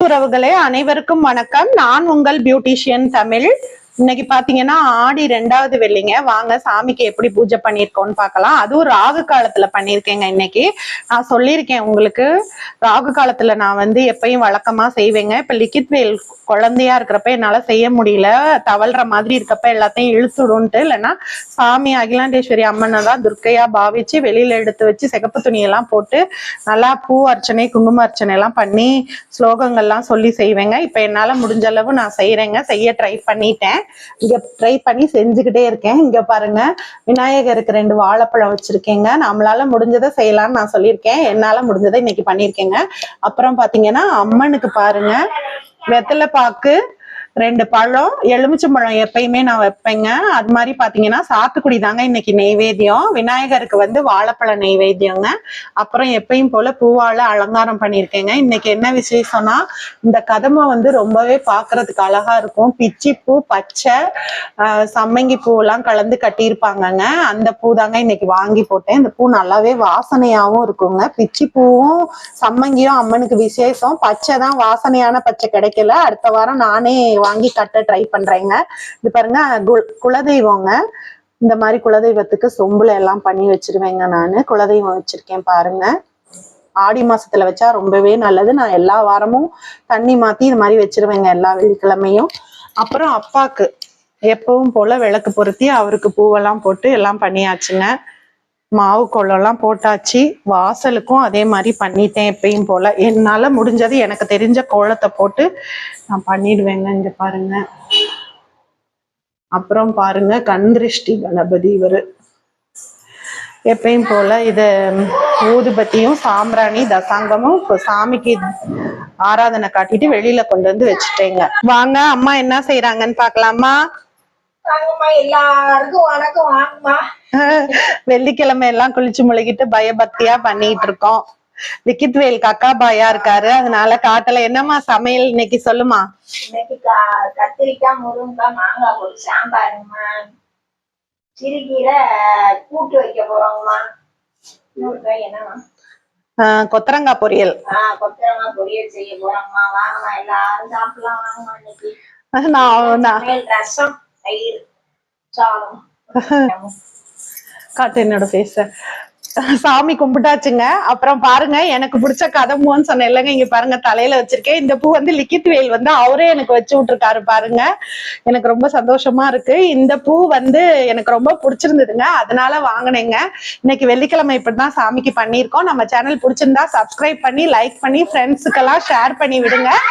உறவுகளே அனைவருக்கும் வணக்கம். நான் உங்கள் பியூட்டிஷியன் தமிழ். இன்னைக்கு பாத்தீங்கன்னா ஆடி 2வது வெள்ளிங்க. வாங்க சாமிக்கு எப்படி பூஜை பண்ணிருக்கோம்னு பார்க்கலாம். அதுவும் ராகு காலத்துல பண்ணிருக்கேங்க. இன்னைக்கு நான் சொல்லியிருக்கேன் உங்களுக்கு, ராகு காலத்துல நான் எப்பயும் வழக்கமா செய்வேங்க. இப்ப லிக்கிட் வேல் குழந்தையா இருக்கிறப்ப என்னால செய்ய முடியல, தவழ்ற மாதிரி இருக்கப்ப எல்லாத்தையும் இழுத்துடும்ட்டு, இல்லைன்னா சாமி அகிலாண்டேஸ்வரி அம்மனை தான் துர்க்கையா பாவிச்சு வெளியில எடுத்து வச்சு சிகப்பு துணியெல்லாம் போட்டு நல்லா பூ அர்ச்சனை குங்கும அர்ச்சனை எல்லாம் பண்ணி ஸ்லோகங்கள்லாம் சொல்லி செய்வேங்க. இப்ப என்னால முடிஞ்ச அளவு நான் செய்யறேங்க, செய்ய ட்ரை பண்ணிட்டேன். இங்க ட்ரை பண்ணி செஞ்சுக்கிட்டே இருக்கேன். இங்க பாருங்க, விநாயகருக்கு 2 வாழைப்பழம் வச்சிருக்கேங்க. நம்மளால முடிஞ்சதை செய்யலாம்னு நான் சொல்லியிருக்கேன். என்னால முடிஞ்சதை இன்னைக்கு பண்ணிருக்கேங்க. அப்புறம் பாத்தீங்கன்னா அம்மனுக்கு பாருங்க, வெத்தலை பாக்கு 2 பழம், எலுமிச்சம்பழம் எப்பயுமே நான் வைப்பேங்க. அது மாதிரி பாத்தீங்கன்னா சாத்துக்குடி தாங்க இன்னைக்கு நெய்வேத்தியம். விநாயகருக்கு வாழைப்பழ நெய்வேத்தியங்க. அப்புறம் எப்பயும் போல பூவால அலங்காரம் பண்ணியிருக்கேங்க. இன்னைக்கு என்ன விசேஷம்னா, இந்த கதமை ரொம்பவே பாக்குறதுக்கு அழகா இருக்கும். பிச்சி பூ, பச்சை சம்மங்கி பூ எல்லாம் கலந்து கட்டியிருப்பாங்கங்க. அந்த பூ தாங்க இன்னைக்கு வாங்கி போட்டேன். இந்த பூ நல்லாவே வாசனையாவும் இருக்குங்க. பிச்சி பூவும் சம்மங்கியும் அம்மனுக்கு விசேஷம். பச்சை தான், வாசனையான பச்சை கிடைக்கல. அடுத்த வாரம் நானே வாங்கி கட்ட ட்ரை பண்றேங்க. இது பாருங்க, குலதெய்வங்க. இந்த மாதிரி குலதெய்வத்துக்கு சொம்புல எல்லாம் பண்ணி வச்சிருவேங்க. நானு குலதெய்வம் வச்சிருக்கேன் பாருங்க. ஆடி மாசத்துல வச்சா ரொம்பவே நல்லது. நான் எல்லா வாரமும் தண்ணி மாத்தி இது மாதிரி வச்சிருவேங்க, எல்லா வெள்ளிக்கிழமையும். அப்புறம் அப்பாக்கு எப்பவும் போல விளக்கு பொருத்தி அவருக்கு பூவெல்லாம் போட்டு எல்லாம் பண்ணியாச்சுங்க. மாவு கோலம்லாம் போட்டாச்சு. வாசலுக்கும் அதே மாதிரி பண்ணிட்டேன். எப்பயும் போல என்னால முடிஞ்சது எனக்கு தெரிஞ்ச கோலத்தை போட்டு நான் பண்ணிடுவேங்க. இங்க பாருங்க. அப்புறம் பாருங்க, கந்திருஷ்டி கணபதி இவரு. எப்பயும் போல இது ஊதுபத்தியும் சாம்பிராணி தசாங்கமும் சாமிக்கு ஆராதனை காட்டிட்டு வெளியில கொண்டு வந்து வச்சுட்டேங்க. வாங்க அம்மா என்ன செய்யறாங்கன்னு பாக்கலாமா? எல்லாருக்கும் வணக்கம். வாங்கம்மா. வெள்ளிக்கிழமை எல்லாம் குளிச்சு முழுகிட்டு பயபக்தியா பண்ணிட்டு இருக்கோம். லிக்கிட் வேல் கக்கா பாயா இருக்காரு, அதனால காட்டல. என்னம்மா சமையல் இன்னைக்கு சொல்லுமா? இன்னைக்கு கத்திரிக்காய், முருங்கைக்காய், மாங்காய் போட்டு சாம்பாருங்கம்மா. சிறுகீரை கூட்டு வைக்க போறோங்கம்மா. என்னம்மா? கொத்தரங்காய் பொரியல். கொத்தரங்காய் பொரியல் செய்ய போறோங்கம்மா. வாங்கம்மா, எல்லாரும் சாப்பிடலாம். வாங்கம்மா. இன்னைக்கு ரசம், தயிர், சாதம். காட்டு என்னோட பேச. சாமி கும்பிட்டாச்சுங்க. அப்புறம் பாருங்க, எனக்கு பிடிச்ச கதம்பூன்னு சொன்னேன் இல்லைங்க, இங்க பாருங்க தலையில வச்சிருக்கேன். இந்த பூ லிக்கிட் வேல் அவரே எனக்கு வச்சு விட்டுருக்காரு பாருங்க. எனக்கு ரொம்ப சந்தோஷமா இருக்கு. இந்த பூ எனக்கு ரொம்ப பிடிச்சிருந்ததுங்க, அதனால வாங்கினேங்க. இன்னைக்கு வெள்ளிக்கிழமை இப்படிதான் சாமிக்கு பண்ணியிருக்கோம். நம்ம சேனல் பிடிச்சிருந்தா சப்ஸ்கிரைப் பண்ணி லைக் பண்ணி ஃப்ரெண்ட்ஸுக்கெல்லாம் ஷேர் பண்ணி விடுங்க.